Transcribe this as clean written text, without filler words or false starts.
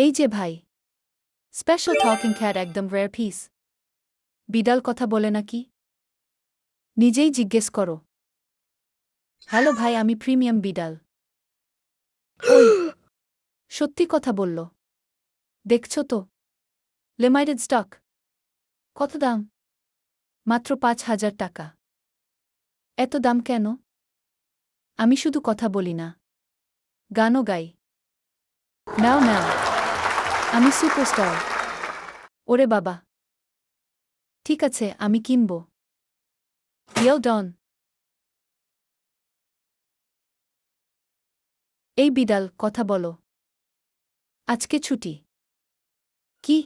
এই যে ভাই, স্পেশাল টকিং ক্যাট একদম রেয়ার পিস। বিড়াল কথা বলে নাকি? নিজেই জিজ্ঞেস করো। হ্যালো ভাই, আমি প্রিমিয়াম বিড়াল। ওই, সত্যি কথা বলল। দেখছো তো, লিমিটেড স্টক। কত দাম? মাত্র ৫,০০০ টাকা। এত দাম কেন? আমি শুধু কথা বলি না, গানও গাই। নাও নাও, আমি সুপারস্টার। ওরে বাবা! ঠিক আছে, আমি কিনব। ডিল ডন। এই বিড়াল, কথা বলো। আজকে ছুটি। কি?